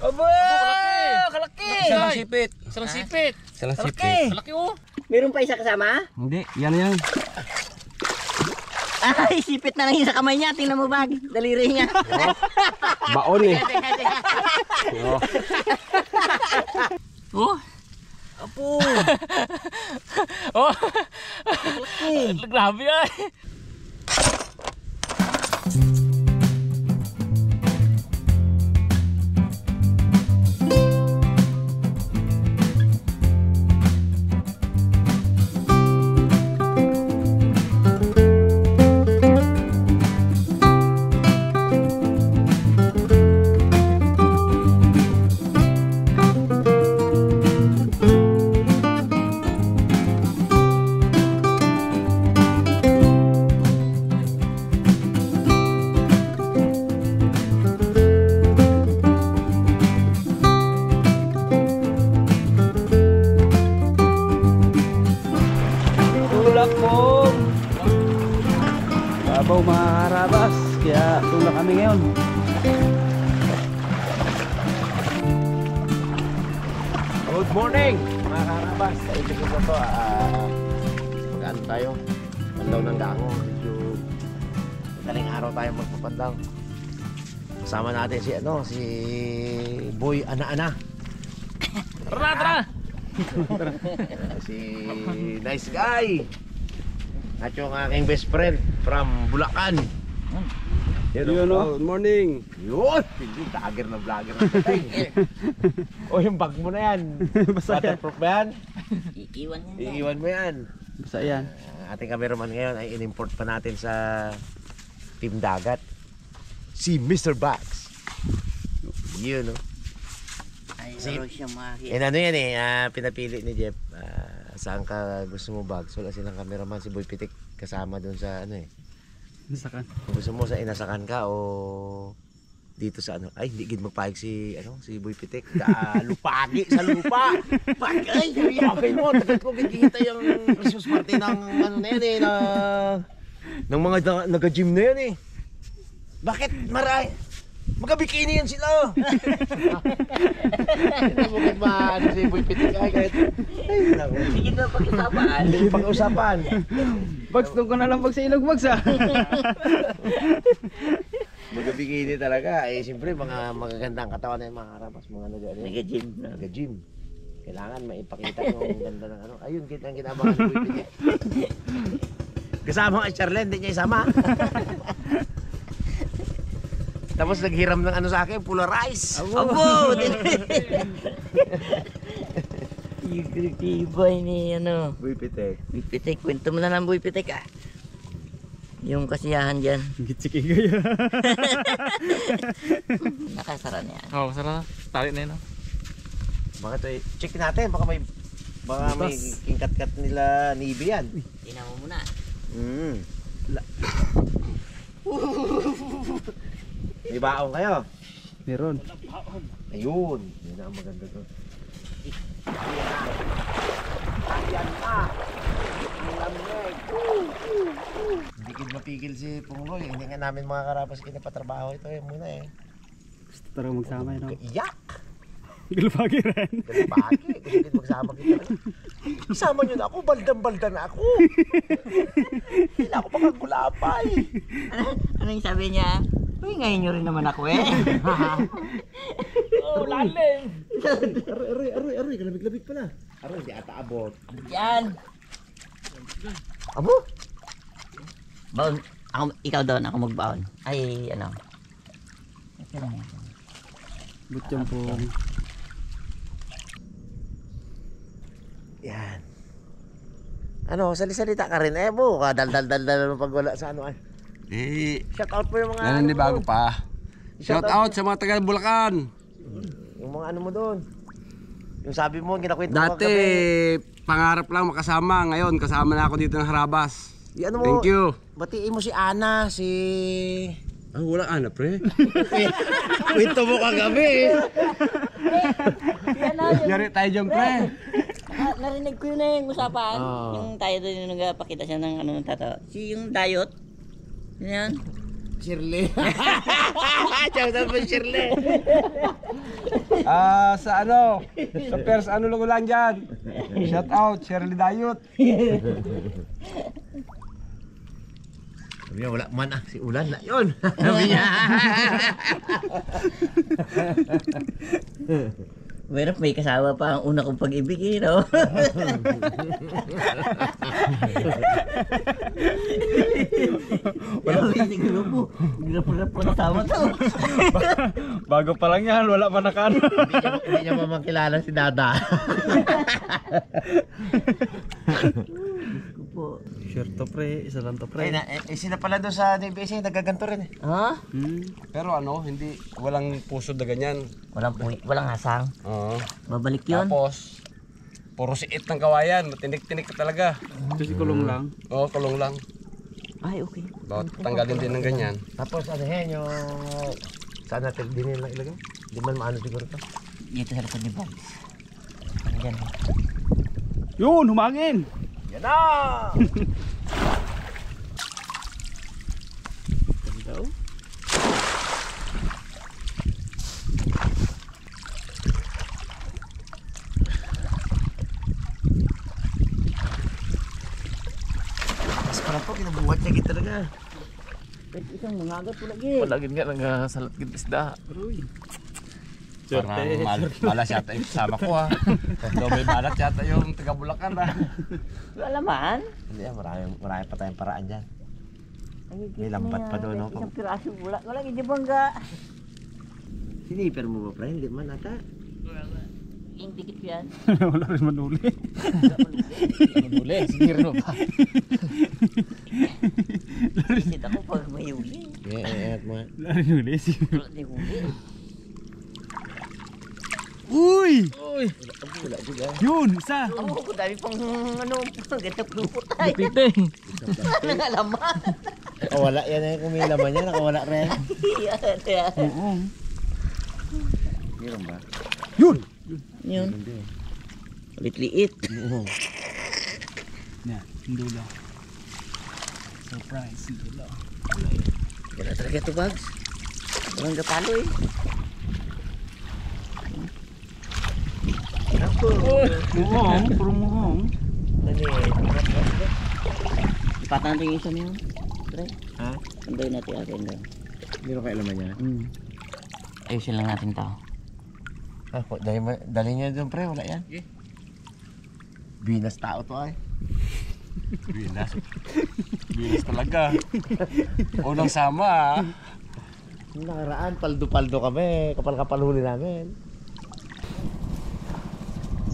Aba! Kalaki! Salang sipit. Salang sipit. Salang sipit. Kalaki oh. Meron pa isa kasama? Hindi, yan. Ay, sipit na lang yung sa kamay niya. Tingnan mo bag. Daliri niya. Baon eh. Oh. Apo. Oh. Kalaki. Grabe ay. Babaw mga karabas, kaya tulak kami ngayon. Good morning mga karabas. Sa ito ko to, mag-ano tayo? Pandaw ng Gango. Medyo madaling araw tayo magpapandaw. Kasama natin si Boy Ana-Ana. Tara! Si Nice Guy. At yung aking best friend from Bulacan. Yun o, good morning. Yun! Hindi, vlogger na vlogger na tayo. O yung bag mo na yan. Waterproof ba yan? Iiwan niya. Iiwan mo yan. Basta yan. Ating cameraman ngayon ay in-import pa natin sa Team Dagat. Si Mr. Bags. Yun o. Ay, laro siya mahit. And ano yan pinapili ni Jeff. Saan ka gusto mo bags? Wala silang cameraman, si Boy Pitik kasama doon sa Nasakan. Kung gusto mo sa inasakan ka o dito sa ay hindi gid magpahig si Boy Pitik. Lupagi sa lupa. Pagay, okay mo. Tagal ko kikita yung Christmas party ng na yan ng mga naga-gym na yan eh. Bakit maray? Magka-bikini yan sila. Hindi mo kahit maano si Boy Pitik kahit Sige na pag-usapan. hindi pag-usapan. Bags, doon ko na lang pag sa ilog bags Magka-bikini talaga. Eh siyempre mga magagandang katawan na yung mga karabas. Mga Nag-gym na. Nag-gym. Kailangan maipakita yung ganda ng Ayun, kita ang kinabangan ni Boy Pitik. Kasama ka Charlene, hindi niya isama. Tapos naghiram ng sa akin, Polarize. Abo! Yung tibay ni Boy Pitik. Boy Pitik. Kwento mo na lang Boy Pitik Yung kasiyahan dyan. Gitsiki gaya. Nakasara niya. Oh, sarap. Tarik na yun. Bakit check natin, baka may kingkat-kat nila Navy yan. Tingnan mo muna. May baong kayo? Meron. Ayun. Yun na ang maganda doon. Ayan na. Hindi kid mapigil si Pungloy. Hindi nga namin mga karapas kinapatrabaho ito muna eh. Gusto talaga magsama yun. Iyak! Galupagi rin. Galupagi. Gusto kid magsama kita. Isama nyo na ako. Baldan-balda na ako. Hindi na ako makagulapay. Ano yung sabi niya? Uy, ngayon nyo rin naman ako eh. Oh, lalim. Aroy. Kalabig-labig pala. Aroy, hindi ata abot. Yan. Abo? Baon. Ikaw doon, ako magbaon. Ay, ano. Okay lang yan. Butyong pong. Yan. Sali-salita ka rin. Dal-dal pag wala sa shout out mo yung mga Hindi bago pa. Shout out sa mga taga Bulacan. Yung mga mo doon. Yung sabi mo, ginakwento mo Dati, pangarap lang makasama. Ngayon, kasama na ako dito ng Harabas. Thank you. Batiin mo si Ana, Wala Ana, pre. Kwento mo kagabi. Yari tayo dyan, pre. Narinig ko yun yung usapan. Yung tayo doon yung nagpakita siya ng ng tatawa. Yung dayot. Yan. Shirley. Shout out mo Shirley. Sa ano? Sa Pers ano Lugulan dyan. Shout out, Shirley Dayot. Sabi niya, wala man si Ulan na yun. Sabi niya. Pero may kasama pa ang una kong pag-ibig eh, no? Wala pa yung grupo. Grupo na kasama to. Bago pa lang yan, wala pa nakano. Hindi niya mamakilala si Dada. Grupo. Sure to pre, isa lang to pre. Sina pala doon sa DBS, nagaganto rin eh. Ha? Pero ano, hindi, walang pusod na ganyan. Walang hasang. Oo. Babalik yun. Tapos, puro siit ng kawayan, matinik-tinik ka talaga. Kasi kulong lang. Oo, kulong lang. Ay, okay. Tanggalin din ng ganyan. Tapos ano yan yung... Saan natin din nila ilagay? Hindi man maano siguro to. Dito sa likod ni Bob. Andyan. Yun, humangin! Yan na! Ganda oh. Mas parang po, kinabuhat niya kita talaga. Pwede isang mangagat po lagi. Palagin nga nagsalat gid isda. Parang malas yata yung kasama ko ha. May balat yata yung taga Bulacan ha. Wala laman. Hindi marami pa tayong paraan dyan. May lambat pa doon, no? Isang piraso wala. Wala, hindi bangga. Siniper mo ba, pre? Hindi man ata. Yung dikit yan. Wala rin manuli. Manuli, sige rin pa. Isit ako pag may huli. Wala rin huli. Wala din huli. Uy! Uy, Wala juga. Yun, isa! Oo, oh, dami pang ano, ganda lupot tayo. tite. Nangalaman. Nakawala yan eh. Kung may laman yan, nakawala rin. Yan. Oo. Meron ba? Yun! Yun. Liit-liit. Yan, hindi lang. Surprise, hindi lang. Ganda talaga ito, Bags. Walang kapalo eh. Muhong, puro muhong. Ipatan natin yung isa niyo. Pre. Ha? Andayin natin atin daw. Meron kayo laman yan? Ayusin lang natin to. Ah, dali niya doon, pre. Wala yan. Binas tao to ay. Binas. Binas talaga. Unang sama ha. Nung nakaraan, paldo-paldo kami. Kapal-kapal huli namin.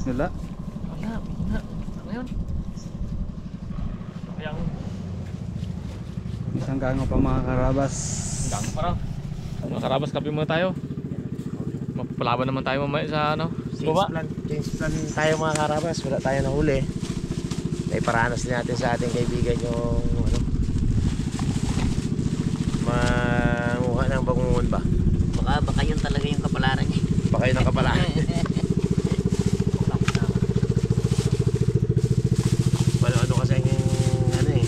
Wala. Wala. Ngayon. Yang Isang gango pa mga karabas. gang pa raw. Mga karabas, kape muna tayo. Mapapalaban naman tayo mamaya sa ano, baba. Change plan tayo mga karabas. Wala tayo na huli. Naiparanas natin sa ating kaibigan yung ano, manguha ng bangungon ba? Baka yun talaga yung kapalaran niya. Baka yun ang kapalaan. Ano kasi yung ano eh.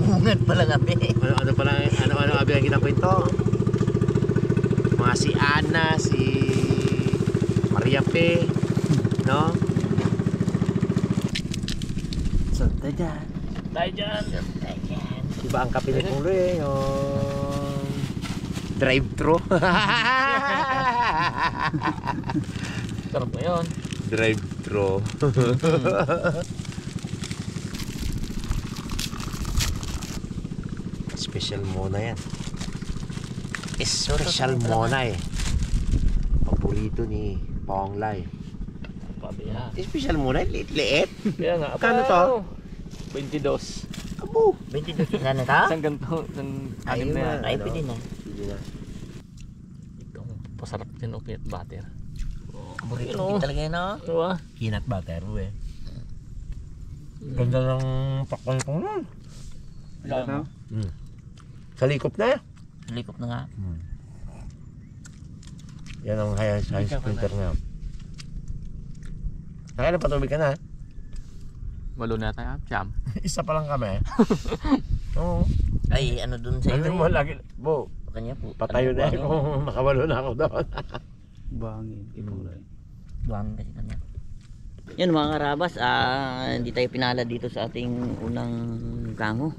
Bungan pala gabi. Ano pala ano abi ang kinakwento. Mga si Ana, si Maria P, no? Sunta dyan. Tayo dyan. Sunta dyan. Diba ang kape ni Pulo eh, yung drive-thru. Sarap na yun. Drive-thru. Special muna yan. Special muna eh. Paborito ni Ponglay. Pabiya. Special muna, liit-liit. Kaya nga. Kano to? 22. Abo. 22 na na ta? Isang ganito. Isang anim na yan. Ay, pwede na. Hindi na. Itong pasarap din o peanut butter. Burrito Ano? talaga yun, no? Diba? Peanut butter eh. Ganda ng pakal ko nun. Ito? Sa likop na. Likop na nga. Yan ang high sprinter na. Nakailan pa tubig ka na? Malo na tayo. Siyam. Isa pa lang kami. Oo. Ay, ano dun sa Ano iyo? mo lagi? Bo, Kanya po. patayo na ako kung makawalo na ako doon. Bangin. Iburay. Buwang kasi kanya. Yan mga karabas, hindi tayo pinala dito sa ating unang gango.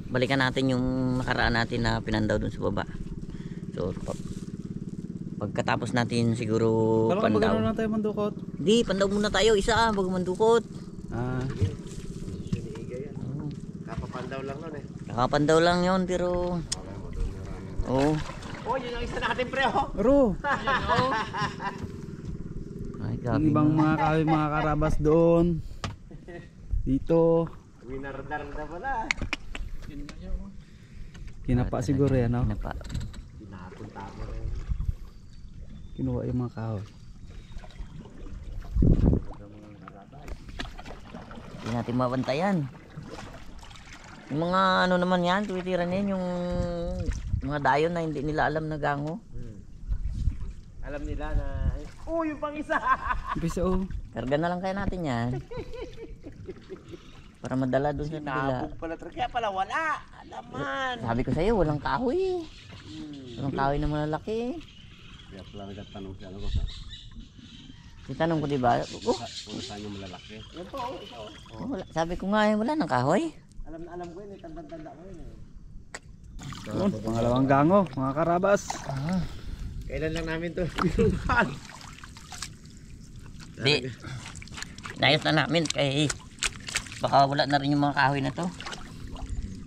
Balikan natin yung nakaraan natin na pinandaw dun sa baba. So pagkatapos natin siguro Parang pandaw. magano na tayo mandukot. Hindi, pandaw muna tayo isa bago mandukot. Kapapandaw lang nun eh. Kakapandaw lang yon pero oh. Oh, yun ang isa natin pre oh. Ro! Ay, Yung grabe. ibang mga kahoy, mga karabas doon. Dito. Winardar-dar pala. Kinapa siguro yan, no? Kinapa. Pinapunta mo rin. Kinuha yung mga kahoy. Hindi natin mabantayan. Yung mga ano naman yan, tuwitiran yan, yung mga dayon na hindi nila alam na gango. Alam nila na, oh yung pang isa. Umpisa oh. Karga na lang kaya natin yan. Para madala dun sa kanila. Nabog pala kaya pala wala. Alaman. Sabi ko sa'yo, walang kahoy. Walang kahoy na malalaki. Kaya pala nagtatanong siya ako sa Tinanong ko diba? Oh, kung saan yung malalaki. Yan po, ito. wala. Sabi ko nga, wala ng kahoy. Alam ko yun eh, tanda ko yun eh. Doon, pangalawang gango, mga karabas. Kailan lang namin to? Di. Dayos na namin kay baka wala na rin yung mga kahoy na to.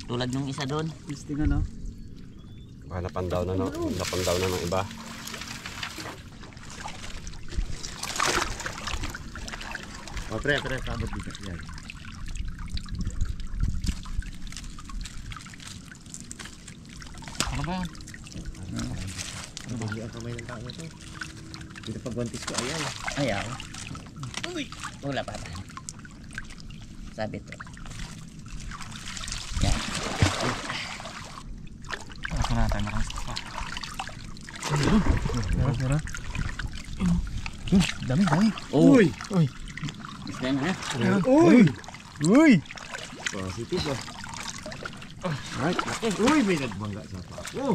Tulad nung isa doon. Listing ano? Baka napandaw na no. Napandaw na ng iba. O pre, sabot dito. Yan. Ano ba yan? Hindi ang kamay ng tao ito. Dito pagwantis ko, ayan. Ayaw. Uy! Wala pa ba? Sabi to. Yan. Ako na tayo marang pa. Mara. Dami. Uy! Isda na. Uy! Positive oh. Right, laki. Uy, may nagbangga sa pa. Oh!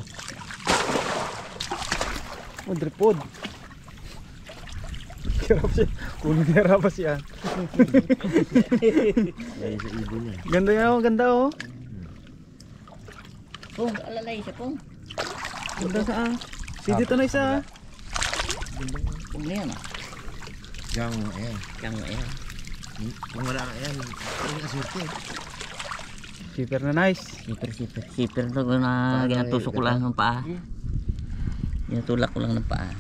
Oh, dripod. Hirap siya. Kunin na karabas yan. Ay, sa ibo niya. Ganda yan oh, ganda oh. Pong, alalay siya pong. Ganda saan? Si dito na isa. Pong na yan ah. Yang, ayan. Yang ayan. Kung wala ka, ayan. Ay, aswerte. Super na nice. Sipir to na ginatusok ko lang ng paa. Ginatulak ko lang ng paa.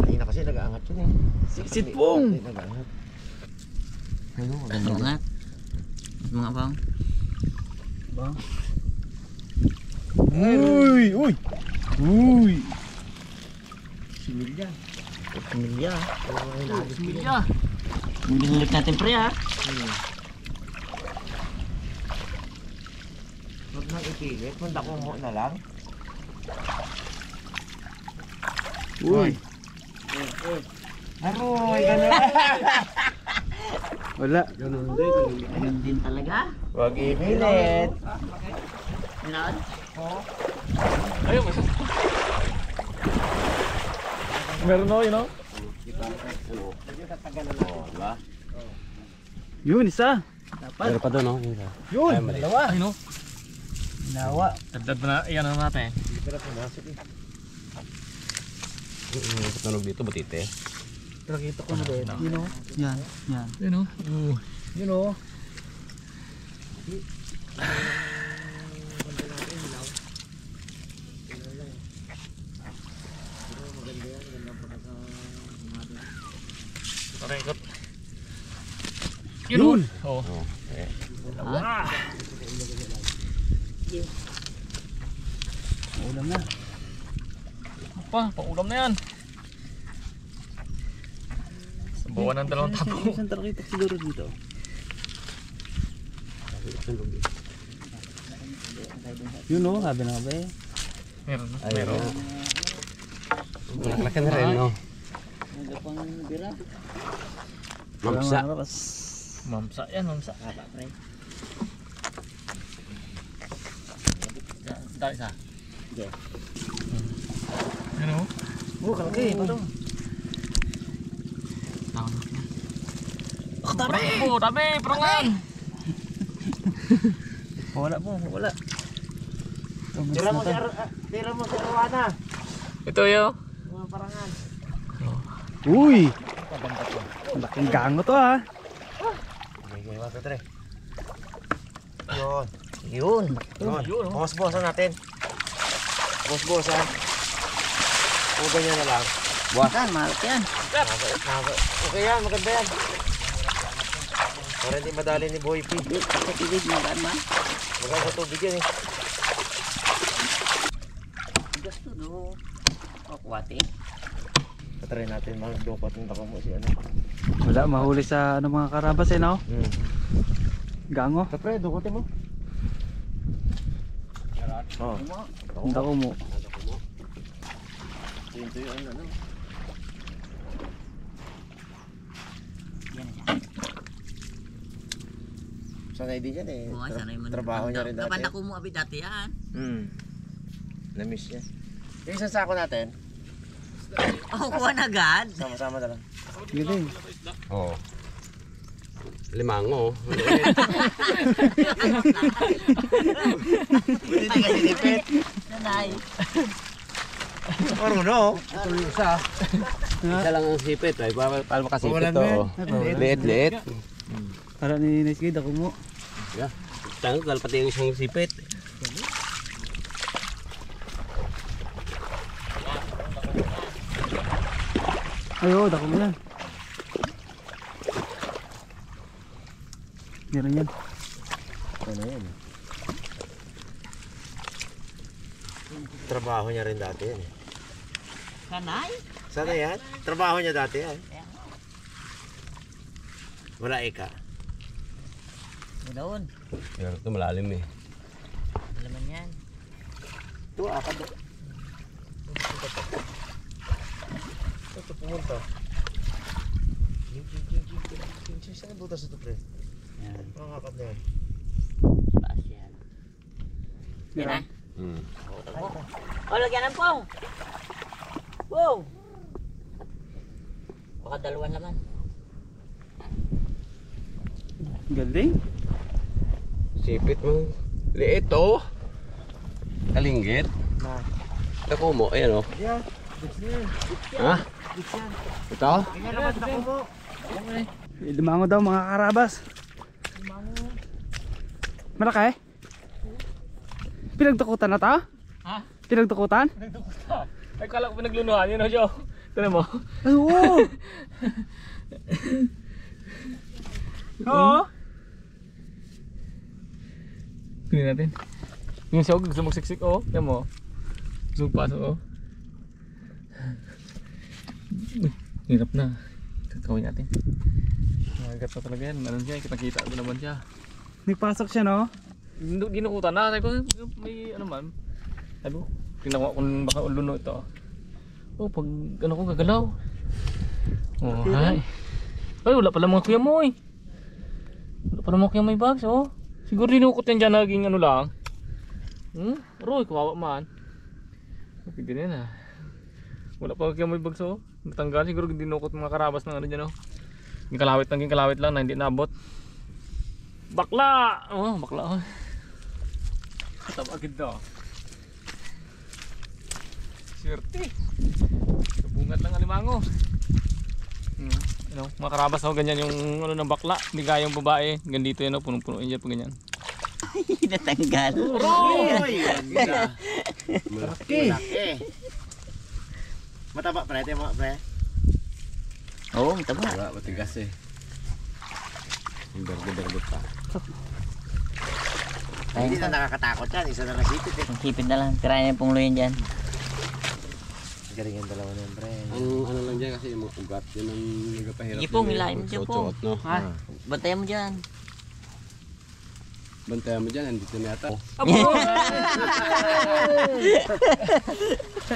Ay, na kasi nag-aangat yun eh. Siksit pong. Ay, nag-aangat. Ayun, Ano nga? Mga pang. Ba? Uy! similya. Pamilya. Ay, nagis ko yan. Pamilya. Ulit natin pre ha. Huwag nang ipilit. Munda ko mo na lang. Uy! Aroy, gano'n. Wala. Ganun din talaga. Huwag ipilit. Minaan. Ayun, may sasakot. Meron o, yun o. Yun, isa. Meron pa doon no. Yun, Dalawa. Ayun o. Nawa. Dagdag na, iyan na natin. Tunog dito butite. Nakita ko na ba yun? Yun o. Yan. Yun o. Yun o. Parekot. Yun o. Oo. Ulam na. Pang-ulam na yan. Buwan ng dalawang tapo. Isang tarakita siguro dito. Yun o, sabi na ba eh. Meron na. Meron. Laki na rin no. Ano pang bira? Mamsa. Mamsa yan, mamsa. Kapa pre. Dahil isa. Okay. Yun o. Oh, kalaki. Ito. Takbo, tabi, prangan. Wala po, wala. Tira mo si Arwana. Ito yo. Mga parangan. Uy! Laking gango to ha. Okay, 1, 2, 3. Yun. Yun. Bos-bosan natin. Bos-bosan. O ganyan na lang. Buwasan, malaki yan. Okay yan, maganda yan. Para hindi madali ni Boy P. Sa tibig mo ba man? Maganda sa tubig yan eh. Gusto do. Kuwate. Patry natin mag-dupat ng tako mo si ano. Wala, mahuli sa ano mga karabas eh no? Gango. Patry, dukutin mo. Oh. Ang dako mo. Ito yung ano. Sanay din yan eh. Trabaho niya rin dati. Kapanda ko mo abi dati yan. Na-miss niya. Yung isang sako natin, Oh, kuha na agad. sama-sama na lang. Galing. Oo. Limango. Hindi ka sinipit. Nanay. Marunong. Ito yung isa. Isa lang ang sipit. Ay, paano makasipit Walang to? men. Oh. Liit-liit. Para ni Nice Guide ako mo. Tanggal pati yung isang sipit. Ayo, dako mo yan. Meron yan. Ano yan? Trabaho niya rin dati yan eh. Nanay? Sana yan? Trabaho niya dati yan. Wala ika. Doon. Pero ito malalim eh. Alaman yan. Ito akad. Ito pumunta. Saan butas ito pre? Yan. Ang akad na yan. Taas yan. Yan na. Hmm. O, lagyan ng pong. Wow. Baka dalawan naman. Galing. Sipit mo. Liit oh. Kalinggit. Dako mo. Ayan oh. Yeah. Bits na yan. Ha? Bits yan. Ito? Tingnan naman ako mo. Limango daw mga karabas. Malaki? Pinagtukutan na ta? Ha? Pinagtukutan? Ay, kala ko pinaglunuhan yun, Joe. Tignan mo. Ay, oo! Oo! Kunin natin. Yung siyog, gusto mong siksik, oh. Yan mo. Gusto mong pasok, oh. Hirap na. Kakawin natin. Magat na talaga yan. Ano siya, kita-kita ko naman siya. Nagpasok siya no? Ginukutan na. Sabi ko, may ano man. Sabi ko, tingnan ko kung baka uluno ito. Oh, pag ano ko gagalaw. Oh, hay. Ay, wala pala mga kuya mo eh. Wala pala mga kuya may bags, oh. Siguro dinukot yan dyan naging ano lang. Roy, kawawa man. Pwede rin ah. Wala pa kuya may bags, oh. Natanggal, siguro dinukot mga karabas ng ano dyan, oh. Naging kalawit lang na hindi naabot. Bakla! Oh, bakla, oh. Katabagid daw. Swerte. Bungat lang alimango. Ano, mga karabas ako ganyan yung ano ng bakla, hindi gaya yung babae. Ganito yan, punong-puno yan pag ganyan. Natanggal. Roy! Malaki. Mataba pre, ito mga pre. Oo, mataba. Wala, matigas eh. Ang berde-berde pa. Hindi na nakakatakot yan, isa na nasipit eh. Ang hipid na lang. Tirayan yung punglo yun dyan. Galing ang dalawa na yan pre. Ang ano lang dyan kasi yung mga ugat, yun ang nagpahirap. Sige pong, hilahin mo dyan pong. Suot, no? Ha? Bantayan mo dyan. Bantayan mo dyan, andito na yata.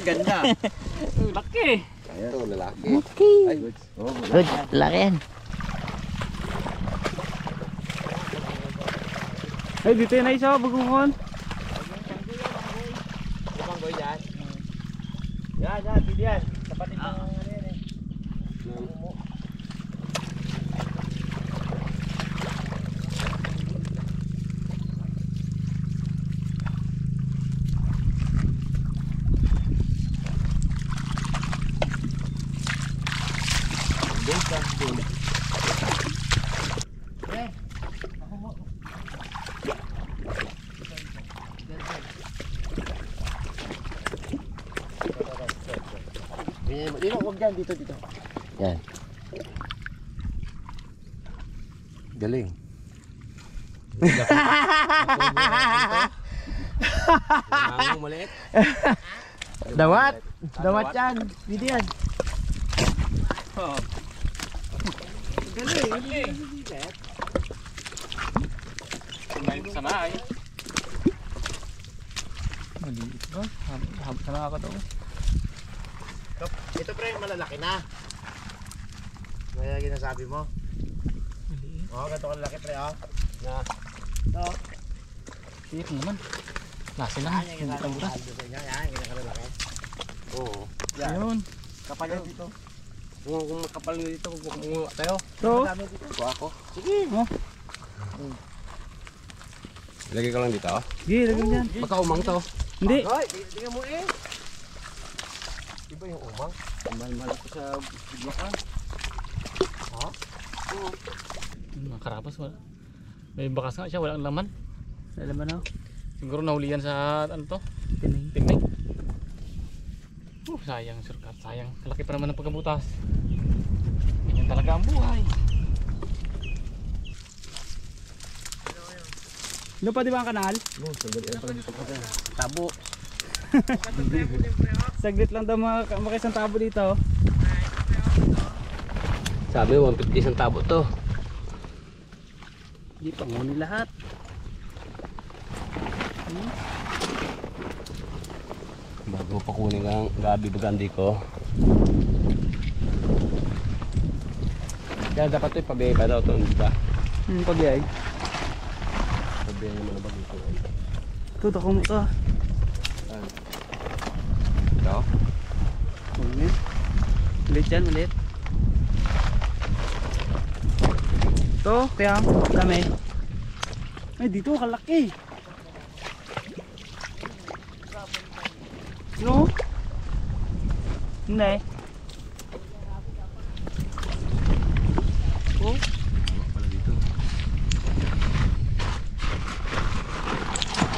Ganda. Laki. Ayan, oh, lalaki. Okay. Ay, good. Oh, Good. Laki yan. Ay, dito na isa, bagungon. Lumanggoy dyan. Yan, dito yan. Tapatin mo ano yan eh. Doon ka, doon. Dito, huwag dyan. Dito. Yan. Galing. Mango maliit. Dawat yan. Dito yan. Sanay. Maliit ba? Habang sa nakakataw. Ito pre, malalaki na. Kaya ginasabi mo. Maliit. Oo, ganito kalaki pre, oh. Na. Tiyak naman. Lasa na. Hindi ka butas. Yan, ganyan kalalaki. Oo. Ayun. Kapal yan dito. Kung makapal na dito, kung kumuha tayo. So, Kuha ako. Sige. Lagay ko lang dito. sige, lagyan dyan. Baka umang to. Hindi. Hoy, tingnan mo eh. Iba yung umang. Mahal ko sa biglakan. Mga karabas wala. May bakas nga siya, walang laman. Alam mo na? Siguro nahulihan sa ano to? Tining. Tingnan. Sayang surkat, sayang. Kalaki pa naman ng pagkabutas. Ganyan talaga ang buhay. Ano pa di ba ang kanal? Tabo. Saglit lang daw makisang tabo dito. Sabi 150 isang tabo to. Hindi pa ngunit lahat. Bago pa kunin ang gabi bagandi ko. Kaya dapat ito ipabiyay pa daw ito, di ba? Pabiyay. Pabiyay naman ang bago ito. Ito, ako mo ito. Ito? Maliit. Maliit yan, maliit. Ito, kaya dami. Ay, dito, kalaki. No? Hindi. Oh, Pala dito.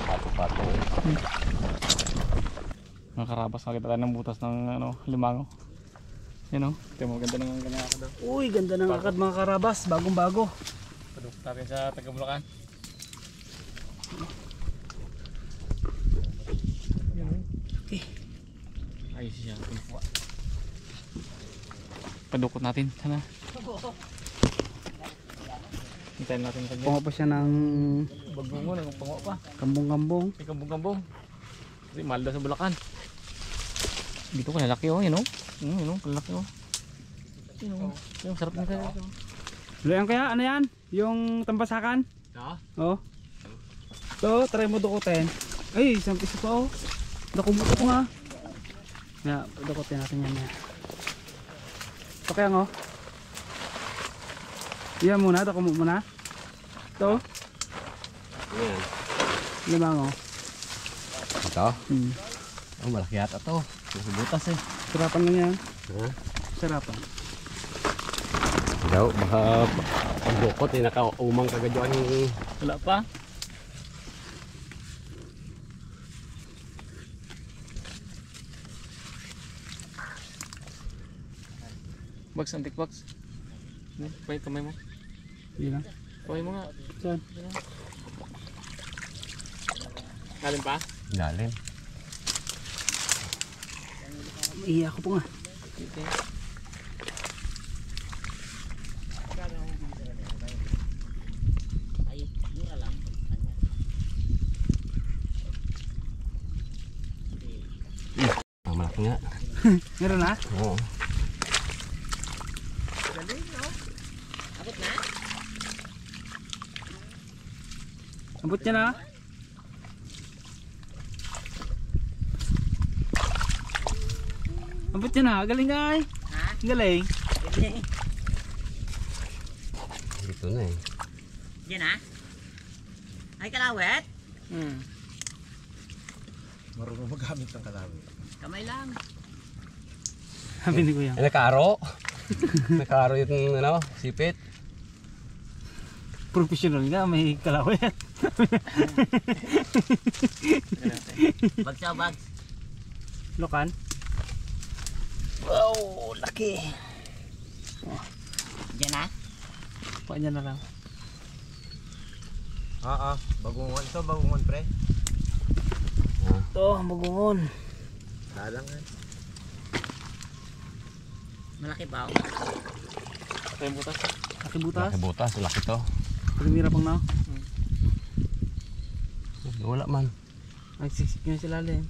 Pato-pato. Mga karabas, nakita tayo ng butas ng ano, limango. Yan o. Ito mo, ganda ng kanyang akad daw. uy, ganda ng akad mga karabas. Bagong-bago. Padukot natin sa Taga-Bulacan. Okay. Ayos siya. Padukot natin. Sana. Hintayin natin kanya. Punga pa siya ng Bagong mo, nagpango pa. kambong-kambong. May kambong-kambong. Kasi mahal daw sa Bulacan. Dito ko lalaki oh, yun oh. Yun oh, lalaki oh. Yun oh. Yung sarap ng kaya. Luyan kaya, ano yan? Yung tambasakan? Ha? Oh. So, try mo dukutin. Ay, isang piso pa oh. Nakumuto ko nga. Kaya, dukutin natin yan. Ito kaya ngo. Iyan muna, dukumo muna. Ito, Ayan. limango. Ito? Hmm. Oh, malaki yata to. Butas eh. Sarapan lang yan. Ha? Sarapan. Daw, baka pagdukot eh, nakaumang kagadyoan yung... Wala pa. Bags, antik bags. Pahit kamay mo. Hindi na. Kamay mo nga. Saan? Kalim pa? Galing. Iya ako po nga. Ang malaki nga. Meron na? Oo. Abot niya na? Abot niya na? Galing ay. Galing. Dito na eh. Yan ah. Ay kalawet. Hmm. Marunong magamit ng kalawit. Kamay lang. Sabi ni Kuya. Ay, nakaro. Nakaro yung ano, sipit. Professional nga, may kalawet. Bags sa bags. Lokan. Wow, laki. Diyan na. Paanya na lang. Bagungon to, bagungon pre. Ito, magungon. Dalang nga. Malaki ba? Laki butas. Laki butas. Laki butas, laki to. Pagmira pang na. Wala man. Ay, siksik nyo sila lalim.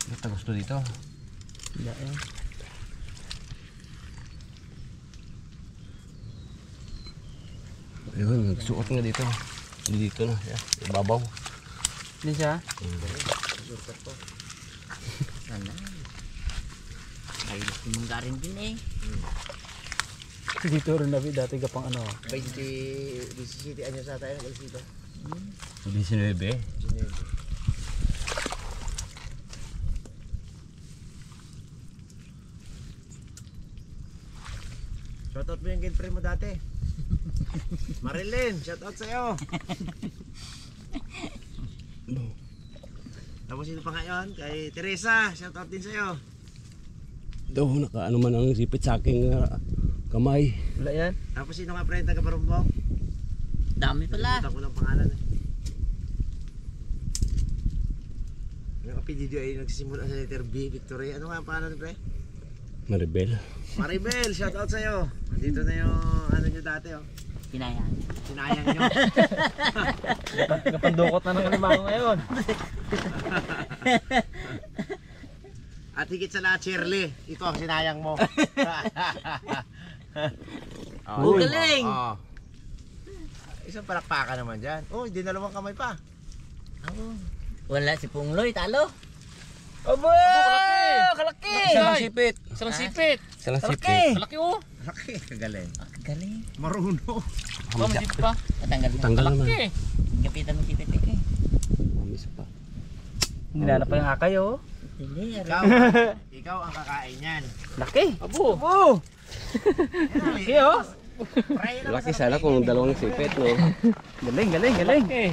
Ito gusto dito. Hindi yan. Ayun, nagsuot nga dito. Dito na, ibabaw. Hindi siya. Sana. Ay, manggarin din eh. Dito rin na dati kapang ano. 17 anyos sa tayo nag-alis dito. 19. Shoutout mo yung girlfriend mo dati. Marilyn, shoutout sa'yo. Tapos sino pa ngayon? Kay Teresa, shoutout din sa'yo. Daw, naka ano man ang sipit sa aking kamay. Wala yan. Tapos sino nga friend taga Parumbong? Dami pala. Nakita ko lang pangalan eh. Yung apelido ay nagsisimula sa letter B, Victoria. Ano nga ang pangalan pre? Maribel. Maribel, shoutout sa'yo. Nandito na yung ano nyo dati oh. Pinayaan. Sinayang nyo. Kapandukot na ng alimango ngayon. At higit sa lahat, Shirley, ito ang sinayang mo. Oh, galing! Oh. Isang palakpakan naman dyan. Oh, hindi dalawang kamay pa. Oh. Wala si Pungloy, talo. Aba! Kalaki! Salang sipit. Salang sipit! Salang Kalaki! sipit. Kalaki oh! Laki, kagaling. Galing. Marunong. Oh, may sipit pa. Matanggal mo. Tanggal naman. Kalaki! Gapitan mo si Pete eh. Miss pa. Nilala pa yung akay oh. Hindi, Ikaw, ikaw ang kakain yan. Laki. Abo! Oh! Laki oh. Laki sana kung dalawang sipit, no? Galing, galing, galing. Eh!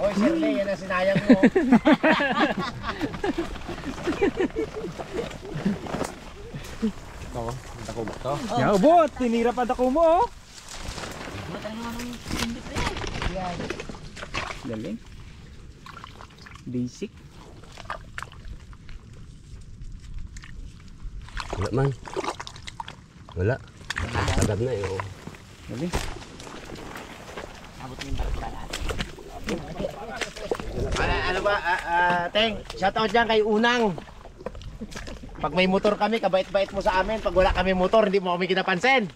Oy, Shirley, yan ang sinayang mo. Ito, dako ba to? Yan, ubot. Tinira pa dako mo oh. Galing. Basic. Wala man. Wala. Agad na eh. Oh. Galing. Abot mo yung barkala. Ano ba, Teng, shoutout dyan kay Unang. Pag may motor kami, kabait-bait mo sa amin. Pag wala kami motor, hindi mo kami kinapansin.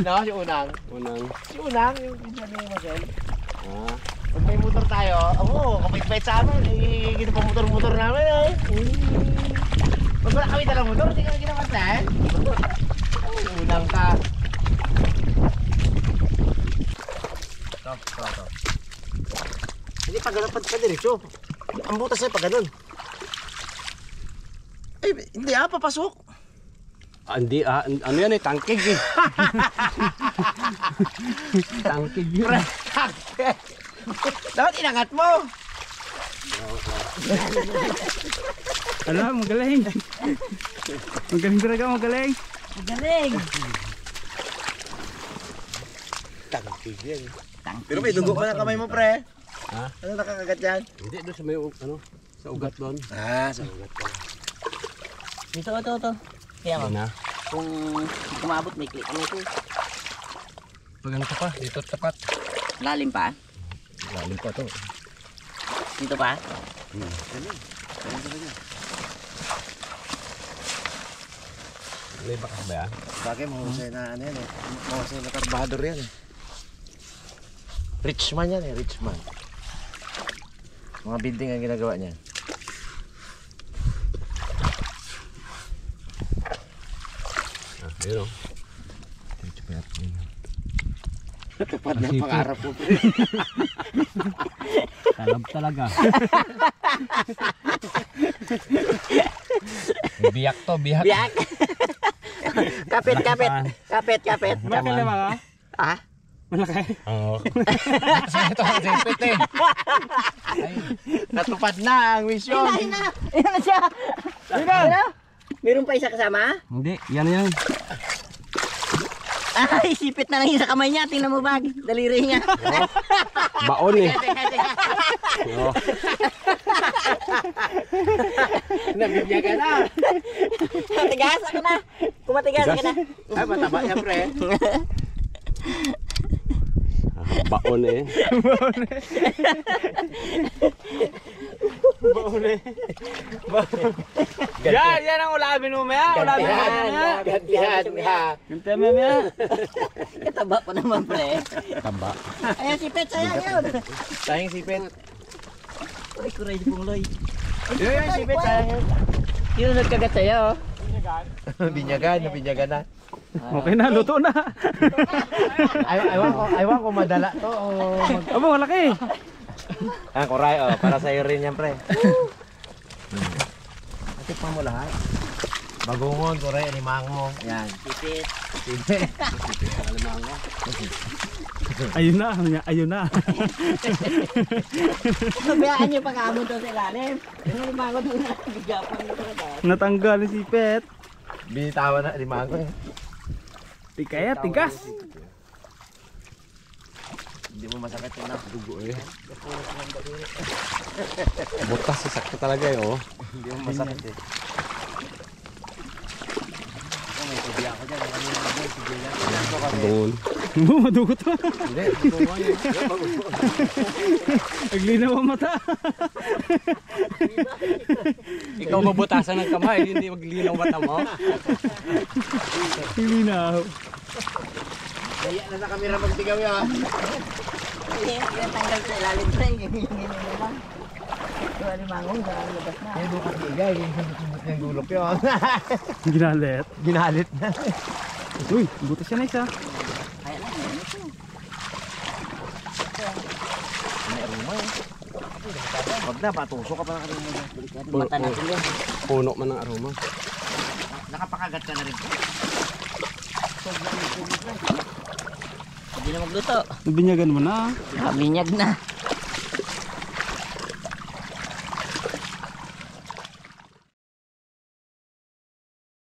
No, si Unang. Unang. Si Unang, yung pinsan ni Marcel. Ah. Pag may motor tayo, kabait-bait sa amin. Eh, gina pa motor-motor namin eh. Pag wala kami dalang motor, hindi kami kinapansin. Unang ka. Ito. Hindi, pag ganun pa diretso. Ang butas ay pag ganun. Ay, hindi papasok. Hindi, ano yan eh, tangkig eh. Tangkig yun. Dapat inangat mo. Alam, magaling. Magaling talaga, magaling. Galing! Tangkig yan. Pero may dugo pa ng kamay mo, pre. Ha? Ano nakakagat yan? Hindi, doon sa may, ano, sa ugat doon. Sa ugat ko. Ito. Kaya Ayun nga, na. kung kumabot may click ano ito. Pag ano ka pa, dito tapat. Lalim pa. Lalim pa to. Dito pa. May bakas ba yan? Bagay, mahusay na ano yan eh. Mahusay na karbador yan eh. Rich man yan eh, rich man. Mga building ang ginagawa niya. Ayun o. Diretso pa yata yun. Tupad na pangarap mo, pre. Talab talaga. Biyak to, biyak. Biyak. Kapit, kapit. Kapit, kapit. Malaki na ba ka? Ah? Malaki? Oo. Ito ang sipit eh. Ay, natupad na ang mission. Ayun na! Ayun na siya! Ano? Meron pa isa kasama? Hindi, yan na yan. Ay, sipit na lang yung sa kamay niya. Tingnan mo bag. Daliri niya. Baon eh. Nabibigyan ka na. Matigas ako na. Kumatigas ka na. Ay, mataba yan, pre. Baon eh. Yan ang ulamin mo maya. Ulamin mo maya. Gantihan, ha. Gantihan mo maya. Kataba pa naman, pre. Tamba. Ayan, sipit. Sayang yun. Tayong sipit. Uy, kuray di pong loy. Yun, sipit, sayang yun. Sino nagkagat sa'yo? Binyagan na. Okay na, luto na. Aywan ko madala to o Aba, malaki. Ah, kuray, oh, para sa iyo rin yan, pre. Atik pa mo lahat. Bagungon, kuray, animango. Yan. Sipit. Sipit. Ayun na, ayun na. Bayaan niyo pag-amon to sa ilalim. Ano lumango doon na? Bigapan nito na tayo. Natanggal yung sipet. Binitawan na animango eh. Kaya tigas. Hindi mo masakit yun na. Dugo eh. Butas si sakto talaga eh, oh. Hindi mo masakit eh. Ako may tubi ako dyan. Ano yung mga boy, sige yan. Yan ko kasi. Doon. Madugot na. Hindi, tutungan yun. Naglinaw ang mata. Ikaw mabutasan ng kamay, hindi maglinaw mata mo. Naglinaw. Kaya na sa kamera magtigaw yun. Yung tanggal sa ilalim, pre. Yung naman. Yung alimango, sa labas na. Kaya doon katigay. Yung gulok yun. Ginalit. Ginalit na. Uy, butas yan na isa. Kaya lang, yun ito. Huwag na, patusok ka pa ng aroma dyan. Mata natin yun. Puno man ng aroma. Nakapakagat ka na rin. Hindi na magluto. Nabinyagan mo na. Binyag na.